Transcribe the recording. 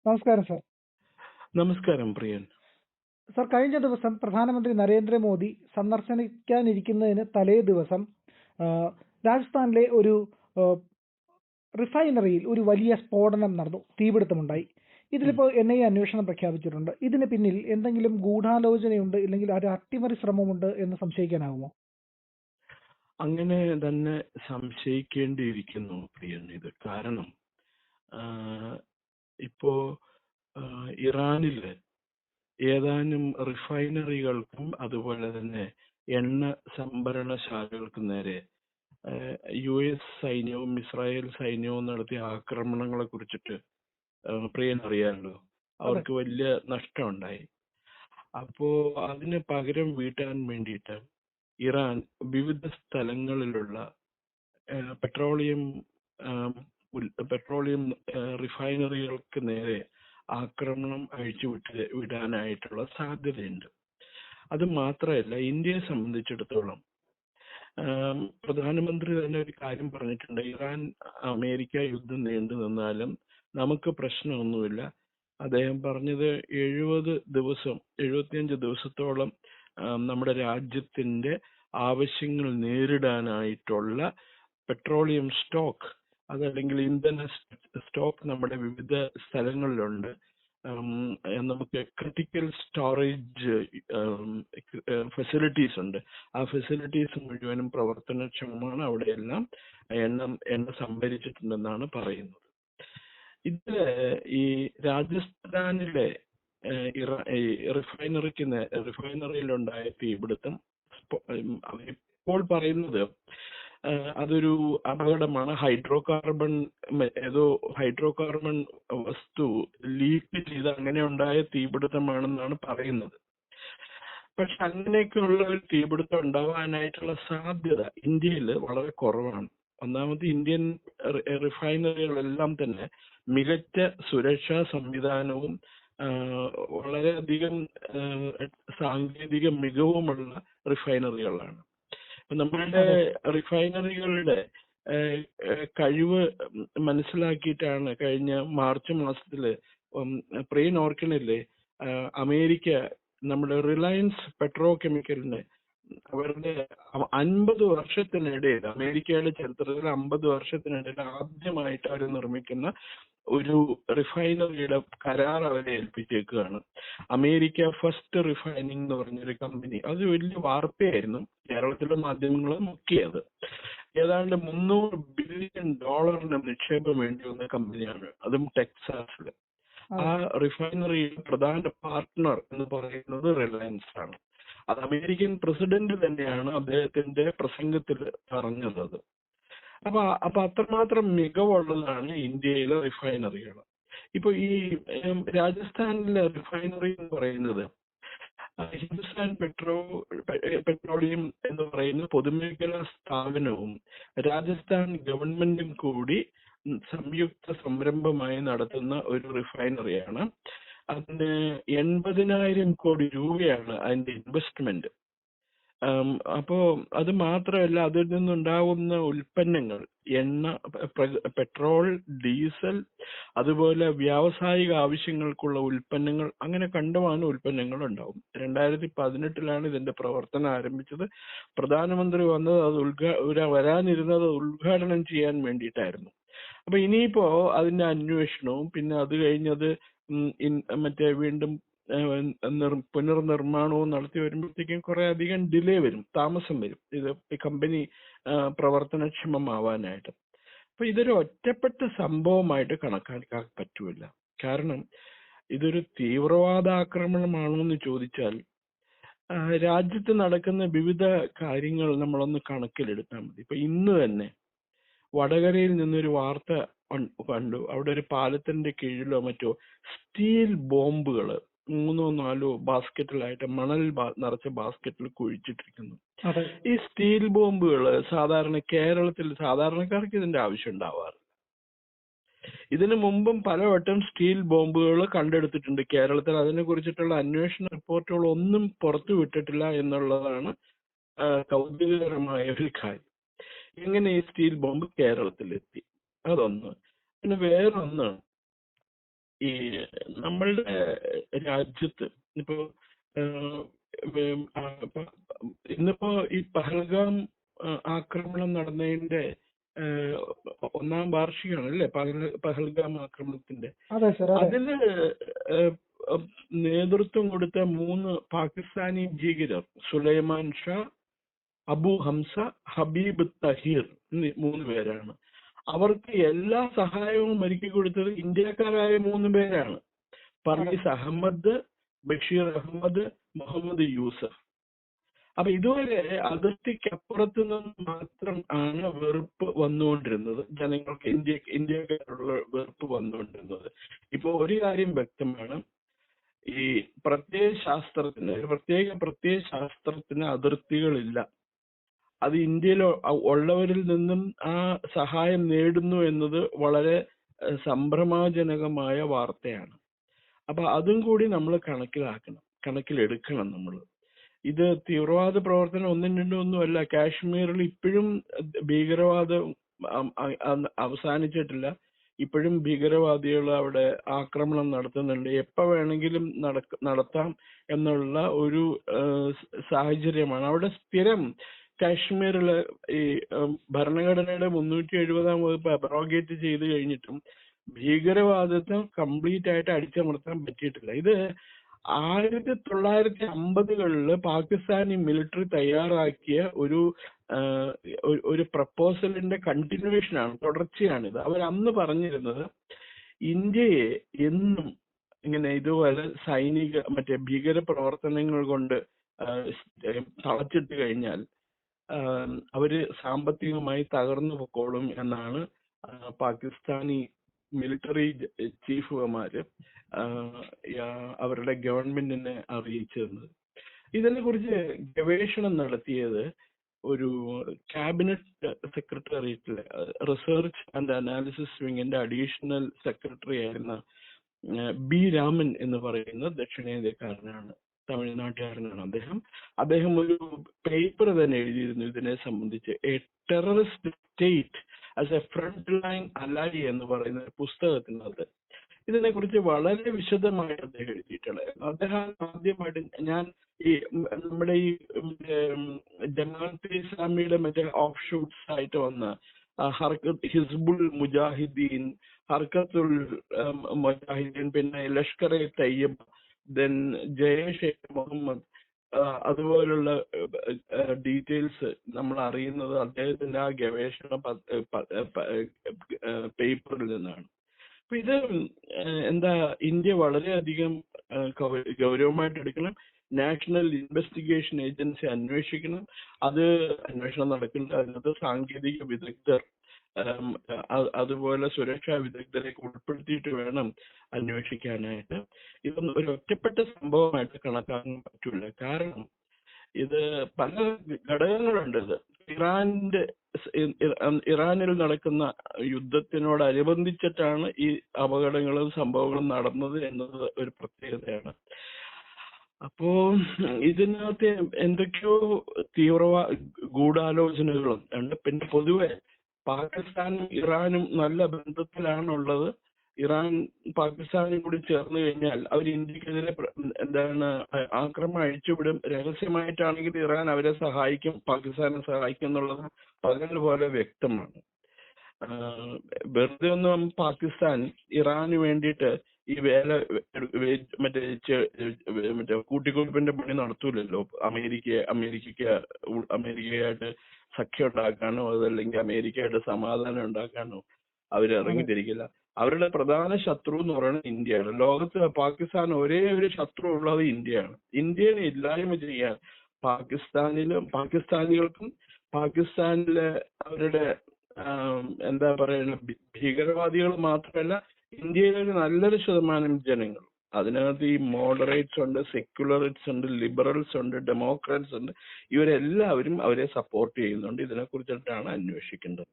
നമസ്കാരം സർ. നമസ്കാരം പ്രിയൻ. സർ, കഴിഞ്ഞ ദിവസം പ്രധാനമന്ത്രി നരേന്ദ്രമോദി സന്ദർശിക്കാനിരിക്കുന്നതിന് തലേ ദിവസം രാജസ്ഥാനിലെ ഒരു റിഫൈനറിയിൽ ഒരു വലിയ സ്ഫോടനം നടന്നു, തീപിടുത്തമുണ്ടായി. ഇതിലിപ്പോൾ NIA അന്വേഷണം പ്രഖ്യാപിച്ചിട്ടുണ്ട്. ഇതിന് പിന്നിൽ എന്തെങ്കിലും ഗൂഢാലോചനയുണ്ട്, ഇല്ലെങ്കിൽ ഒരു അട്ടിമറി ശ്രമമുണ്ട് എന്ന് സംശയിക്കാനാകുമോ? അങ്ങനെ തന്നെ സംശയിക്കേണ്ടിയിരിക്കുന്നു പ്രിയൻ. ഇത് കാരണം ഇപ്പോ ഇറാനില് ഏതാനും റിഫൈനറികൾക്കും അതുപോലെ തന്നെ എണ്ണ സംഭരണശാലകൾക്കും നേരെ US സൈന്യവും ഇസ്രായേൽ സൈന്യവും നടത്തിയ ആക്രമണങ്ങളെ കുറിച്ചിട്ട് പ്രിയൻ അറിയാമല്ലോ. അവർക്ക് വലിയ നഷ്ടമുണ്ടായി. അപ്പോ അതിന് പകരം വീട്ടാൻ വേണ്ടിയിട്ട് ഇറാൻ വിവിധ സ്ഥലങ്ങളിലുള്ള പെട്രോളിയം റിഫൈനറികൾക്ക് നേരെ ആക്രമണം വിടാനായിട്ടുള്ള സാധ്യതയുണ്ട്. അത് മാത്രമല്ല, ഇന്ത്യയെ സംബന്ധിച്ചിടത്തോളം പ്രധാനമന്ത്രി തന്നെ ഒരു കാര്യം പറഞ്ഞിട്ടുണ്ട്: ഇറാൻ അമേരിക്ക യുദ്ധം നീണ്ടു നിന്നാലും നമുക്ക് പ്രശ്നമൊന്നുമില്ല. അദ്ദേഹം പറഞ്ഞത് 75 ദിവസത്തോളം നമ്മുടെ രാജ്യത്തിന്റെ ആവശ്യങ്ങൾ നേരിടാനായിട്ടുള്ള പെട്രോളിയം സ്റ്റോക്ക്, അതല്ലെങ്കിൽ ഇന്ധന സ്റ്റോക്ക് നമ്മുടെ വിവിധ സ്ഥലങ്ങളിലുണ്ട്. നമുക്ക് ക്രിട്ടിക്കൽ സ്റ്റോറേജ് ഫെസിലിറ്റീസ് ഉണ്ട്. ആ ഫെസിലിറ്റീസ് മുഴുവനും പ്രവർത്തനക്ഷമമാണ്. അവിടെയെല്ലാം എണ്ണ സംഭരിച്ചിട്ടുണ്ടെന്നാണ് പറയുന്നത്. ഇതില് ഈ രാജസ്ഥാനിലെ റിഫൈനറിയിലുണ്ടായ തീപിടുത്തം ഇപ്പോൾ പറയുന്നത് അതൊരു അപകടമാണ്. ഹൈഡ്രോ കാർബൺ വസ്തു ലീക്ക് ചെയ്ത് അങ്ങനെ ഉണ്ടായ തീപിടുത്തമാണെന്നാണ് പറയുന്നത്. പക്ഷെ അങ്ങനെയൊക്കെയുള്ള ഒരു തീപിടുത്തം ഉണ്ടാവാനായിട്ടുള്ള സാധ്യത ഇന്ത്യയിൽ വളരെ കുറവാണ്. ഒന്നാമത്, ഇന്ത്യൻ റിഫൈനറികളെല്ലാം തന്നെ മികച്ച സുരക്ഷാ സംവിധാനവും വളരെയധികം സാങ്കേതിക മികവുമുള്ള റിഫൈനറികളാണ്. നമ്മളുടെ റിഫൈനറികളുടെ കഴിവ് മനസ്സിലാക്കിയിട്ടാണ് കഴിഞ്ഞ മാർച്ച് മാസത്തില് പ്രിയൻ ഓർക്കണില്ലേ, അമേരിക്ക നമ്മുടെ റിലയൻസ് പെട്രോ കെമിക്കലിന് അവരുടെ 50 വർഷത്തിനിടയിൽ, അമേരിക്കയുടെ ചരിത്രത്തിൽ 50 വർഷത്തിനിടയിൽ ആദ്യമായിട്ട് അവർ നിർമ്മിക്കുന്ന ഒരു റിഫൈനറിയുടെ കരാർ അവരെ ഏൽപ്പിച്ചേക്കുകയാണ്. അമേരിക്ക ഫസ്റ്റ് റിഫൈനിങ് എന്ന് പറഞ്ഞൊരു കമ്പനി. അത് വലിയ വാർത്തയായിരുന്നു. കേരളത്തിലെ മാധ്യമങ്ങൾ മുക്കിയത്. ഏതാണ്ട് $300 ബില്യൺ നിക്ഷേപം വേണ്ടി വന്ന കമ്പനിയാണ്, അതും ടെക്സാസിൽ. ആ റിഫൈനറിയുടെ പ്രധാന പാർട്ട്ണർ എന്ന് പറയുന്നത് റിലയൻസ് ആണ്. അത് അമേരിക്കൻ പ്രസിഡന്റ് തന്നെയാണ് അദ്ദേഹത്തിന്റെ പ്രസംഗത്തിൽ പറഞ്ഞത്. അപ്പൊ അത്രമാത്രം മികവുള്ളതാണ് ഇന്ത്യയിലെ റിഫൈനറികൾ. ഇപ്പൊ ഈ രാജസ്ഥാനിലെ റിഫൈനറി എന്ന് പറയുന്നത് ഹിന്ദുസ്ഥാൻ പെട്രോളിയം എന്ന് പറയുന്ന പൊതുമേഖലാ സ്ഥാപനവും രാജസ്ഥാൻ ഗവൺമെന്റും കൂടി സംയുക്ത സംരംഭമായി നടത്തുന്ന ഒരു റിഫൈനറിയാണ്. അതിന് 80,000 കോടി രൂപയാണ് അതിന്റെ ഇൻവെസ്റ്റ്മെന്റ്. അപ്പോ അത് മാത്രമല്ല, അതിൽ നിന്നുണ്ടാവുന്ന ഉൽപ്പന്നങ്ങൾ, എണ്ണ, പെട്രോൾ, ഡീസൽ, അതുപോലെ വ്യാവസായിക ആവശ്യങ്ങൾക്കുള്ള ഉൽപ്പന്നങ്ങൾ, അങ്ങനെ കണ്ടമാനം ഉൽപ്പന്നങ്ങൾ ഉണ്ടാവും. 2018 ഇതിന്റെ പ്രവർത്തനം ആരംഭിച്ചത്. പ്രധാനമന്ത്രി വന്നത് വരാനിരുന്നത് ഉദ്ഘാടനം ചെയ്യാൻ വേണ്ടിയിട്ടായിരുന്നു. അപ്പൊ ഇനിയിപ്പോ അതിന്റെ അന്വേഷണവും പിന്നെ അത് കഴിഞ്ഞത് വീണ്ടും പുനർനിർമ്മാണവും നടത്തി വരുമ്പോഴത്തേക്കും കുറെ അധികം ഡിലേ വരും, താമസം വരും ഇത് കമ്പനി പ്രവർത്തനക്ഷമമാവാനായിട്ട്. അപ്പൊ ഇതൊരു ഒറ്റപ്പെട്ട സംഭവമായിട്ട് കണക്കാക്കാൻ പറ്റൂല. കാരണം ഇതൊരു തീവ്രവാദ ആക്രമണമാണോ എന്ന് ചോദിച്ചാൽ രാജ്യത്ത് നടക്കുന്ന വിവിധ കാര്യങ്ങൾ നമ്മളൊന്ന് കണക്കിലെടുത്താൽ മതി. ഇപ്പൊ ഇന്ന് തന്നെ വടകരയിൽ നിന്നൊരു വാർത്ത കണ്ടു. അവിടെ ഒരു പാലത്തിന്റെ കീഴിലോ മറ്റോ സ്റ്റീൽ ബോംബുകൾ 3-4 ബാസ്ക്കറ്റിലായിട്ട് മണൽ നിറച്ച ബാസ്ക്കറ്റിൽ കുഴിച്ചിട്ടിരിക്കുന്നു. ഈ സ്റ്റീൽ ബോംബുകൾ സാധാരണ കേരളത്തിൽ സാധാരണക്കാർക്ക് ഇതിന്റെ ആവശ്യം ഉണ്ടാവാറില്ല. ഇതിനു മുമ്പും പലവട്ടം സ്റ്റീൽ ബോംബുകൾ കണ്ടെടുത്തിട്ടുണ്ട് കേരളത്തിൽ. അതിനെ കുറിച്ചിട്ടുള്ള അന്വേഷണ റിപ്പോർട്ടുകൾ ഒന്നും പുറത്തു വിട്ടിട്ടില്ല എന്നുള്ളതാണ് കൗതുകകരമായ ഒരു കാര്യം. എങ്ങനെ ഈ സ്റ്റീൽ ബോംബ് കേരളത്തിലെത്തി? അതൊന്ന്. പിന്നെ വേറൊന്ന്, ഈ നമ്മളുടെ രാജ്യത്ത് ഇപ്പോ ഇന്നിപ്പോ ഈ പഹൽഗാം ആക്രമണം നടന്നതിന്റെ ഏഹ്, 1-ാം വാർഷികമാണ് അല്ലേ പഹൽഗാം ആക്രമണത്തിന്റെ. അതെ സർ, അതെ. അതില് ഏഹ്, നേതൃത്വം കൊടുത്ത 3 പാകിസ്ഥാനി ഭീകരർ, സുലൈമാൻ ഷാ, അബു ഹംസ, ഹബീബ് തഹീർ എന്നീ 3 പേരാണ്. അവർക്ക് എല്ലാ സഹായവും ഒരുക്കി കൊടുത്തത് ഇന്ത്യക്കാരായ 3 പേരാണ്. പർവീസ് അഹമ്മദ്, ബഷീർ അഹമ്മദ്, മുഹമ്മദ് യൂസഫ്. അപ്പൊ ഇതുവരെ അതിർത്തിക്കപ്പുറത്ത് നിന്ന് മാത്രം ആണ് വെറുപ്പ് വന്നുകൊണ്ടിരുന്നത്, ജനങ്ങൾക്ക് ഇന്ത്യക്കാരുള്ള വെറുപ്പ് വന്നുകൊണ്ടിരുന്നത്. ഇപ്പൊ ഒരു കാര്യം വ്യക്തമാണ്, ഈ പ്രത്യേക ശാസ്ത്രത്തിന് അതിർത്തികളില്ല. അത് ഇന്ത്യയിൽ ഉള്ളവരിൽ നിന്നും ആ സഹായം നേടുന്നു എന്നത് വളരെ സംഭ്രമാജനകമായ വാർത്തയാണ്. അപ്പൊ അതും കൂടി നമ്മൾ കണക്കിലെടുക്കണം നമ്മൾ. ഇത് തീവ്രവാദ പ്രവർത്തനം ഒന്നുമല്ല. കാശ്മീരിൽ ഇപ്പോഴും ഭീകരവാദം അവസാനിച്ചിട്ടില്ല. ഇപ്പോഴും ഭീകരവാദികൾ അവിടെ ആക്രമണം നടത്തുന്നുണ്ട്. എപ്പോ വേണമെങ്കിലും നടത്താം എന്നുള്ള ഒരു സാഹചര്യമാണ് അവിടെ സ്ഥിരം. കാശ്മീരില് ഈ ഭരണഘടനയുടെ 370-ാം വകുപ്പ് അബ്രോഗേറ്റ് ചെയ്ത് കഴിഞ്ഞിട്ടും ഭീകരവാദത്തെ കംപ്ലീറ്റ് ആയിട്ട് അടിച്ചമർത്താൻ പറ്റിയിട്ടില്ല. ഇത് 1950-കളില് പാകിസ്ഥാനി മിലിറ്ററി തയ്യാറാക്കിയ ഒരു പ്രപ്പോസലിന്റെ കണ്ടിന്യൂവേഷനാണ്, തുടർച്ചയാണിത്. അവർ അന്ന് പറഞ്ഞിരുന്നത് ഇന്ത്യയെ എന്നും ഇങ്ങനെ ഇതുപോലെ ഭീകര പ്രവർത്തനങ്ങൾ കൊണ്ട് തളച്ചിട്ട് കഴിഞ്ഞാൽ അവര് സാമ്പത്തികമായി തകർന്നു പൊക്കോളും എന്നാണ് പാകിസ്ഥാനി മിലിറ്ററി ചീഫുമാര് അവരുടെ ഗവൺമെന്റിനെ അറിയിച്ചിരുന്നത്. ഇതിനെ കുറിച്ച് ഗവേഷണം നടത്തിയത് ഒരു ക്യാബിനറ്റ് സെക്രട്ടേറിയറ്റിലെ റിസർച്ച് ആൻഡ് അനാലിസിസ് വിങ്ങിന്റെ അഡീഷണൽ സെക്രട്ടറി ആയിരുന്ന ബി രാമൻ എന്ന് പറയുന്ന ദക്ഷിണേന്ത്യക്കാരനാണ്, തമിഴ്നാട്ടുകാരനാണ് അദ്ദേഹം ഒരു പേപ്പർ തന്നെ എഴുതിയിരുന്നു ഇതിനെ സംബന്ധിച്ച്. A terrorist state as a friend line അലൈ എന്ന് പറയുന്ന പുസ്തകത്തിനകത്ത് ഇതിനെക്കുറിച്ച് വളരെ വിശദമായിട്ട് അദ്ദേഹം എഴുതിയിട്ടുള്ളത്. അദ്ദേഹം ആദ്യമായിട്ട് നമ്മുടെ ഈ ജമാഅത്തെ ഇസ്ലാമിയുടെ ഓഫ് ഷൂട്ട്സ് ആയിട്ട് വന്ന ഹിസ്ബുൾ മുജാഹിദീൻ, ഹർക്കത്തുൽ മുജാഹിദീൻ, പിന്നെ ലഷ്കർ-എ തയ്യബ്, ദെൻ ജയ്ഷെ മുഹമ്മദ്, അതുപോലുള്ള ഡീറ്റെയിൽസ് നമ്മൾ അറിയുന്നത് അദ്ദേഹത്തിന്റെ ആ ഗവേഷണ പേപ്പറിൽ നിന്നാണ്. അപ്പൊ ഇത് ഇന്ത്യ വളരെയധികം ഗൗരവമായിട്ട് എടുക്കണം. നാഷണൽ ഇൻവെസ്റ്റിഗേഷൻ ഏജൻസി അന്വേഷിക്കണം. അത് അന്വേഷണം നടക്കുന്നുണ്ട്. അതിനകത്ത് സാങ്കേതിക വിദഗ്ധർ അതുപോലെ സുരക്ഷാ വിദഗ്ധരെ ഉൾപ്പെടുത്തിയിട്ട് വേണം അന്വേഷിക്കാനായിട്ട്. ഇതൊന്നും ഒരു ഒറ്റപ്പെട്ട സംഭവമായിട്ട് കണക്കാക്കാൻ പറ്റില്ല. കാരണം ഇത് പല ഘടകങ്ങളുണ്ട്. ഇത് ഇറാനിൽ നടക്കുന്ന യുദ്ധത്തിനോടനുബന്ധിച്ചിട്ടാണ് ഈ അപകടങ്ങളും സംഭവങ്ങളും നടന്നത് എന്നത് ഒരു പ്രത്യേകതയാണ്. അപ്പോ ഇതിനകത്ത് എന്തൊക്കെയോ ഗൂഢാലോചനകളും ഉണ്ട്. പിന്നെ പൊതുവെ പാകിസ്ഥാനും ഇറാനും നല്ല ബന്ധത്തിലാണുള്ളത്. ഇറാൻ പാകിസ്ഥാനും കൂടി ചേർന്ന് കഴിഞ്ഞാൽ അവർ ഇന്ത്യക്കെതിരെ ആക്രമണം അഴിച്ചുവിടും. രഹസ്യമായിട്ടാണെങ്കിൽ ഇറാൻ അവരെ സഹായിക്കും, പാകിസ്ഥാനെ സഹായിക്കും എന്നുള്ളത് പകൽ പോലെ വ്യക്തമാണ്. വെറുതെ ഒന്നും പാകിസ്ഥാൻ ഇറാന് വേണ്ടിയിട്ട് ഈ മറ്റേ കൂട്ടിക്കൊടുപ്പിന്റെ പണി നടത്തൂലല്ലോ. അമേരിക്കയായിട്ട് സഖ്യം ഉണ്ടാക്കാനോ അതല്ലെങ്കിൽ അമേരിക്കയായിട്ട് സമാധാനം ഉണ്ടാക്കാനോ അവരിറങ്ങിത്തിരിക്കില്ല. അവരുടെ പ്രധാന ശത്രു എന്ന് പറയുന്നത് ഇന്ത്യയാണ്. ലോകത്ത് പാകിസ്ഥാൻ ഒരേ ഒരു ശത്രു ഉള്ളത് ഇന്ത്യയാണ്. ഇന്ത്യയെ ഇല്ലായ്മ ചെയ്യാൻ പാകിസ്ഥാനികൾക്കും പാകിസ്ഥാനിലെ അവരുടെ ഭീകരവാദികൾ മാത്രമല്ല, ഇന്ത്യയിലെ ഒരു നല്ലൊരു ശതമാനം ജനങ്ങൾ, അതിനകത്ത് ഈ മോഡറേറ്റ്സ് ഉണ്ട്, സെക്യുലറിറ്റ്സ് ഉണ്ട്, ലിബറൽസ് ഉണ്ട്, ഡെമോക്രാറ്റ്സ് ഉണ്ട്, ഇവരെല്ലാവരും അവരെ സപ്പോർട്ട് ചെയ്യുന്നുണ്ട്. ഇതിനെക്കുറിച്ചിട്ടാണ് അന്വേഷിക്കേണ്ടത്.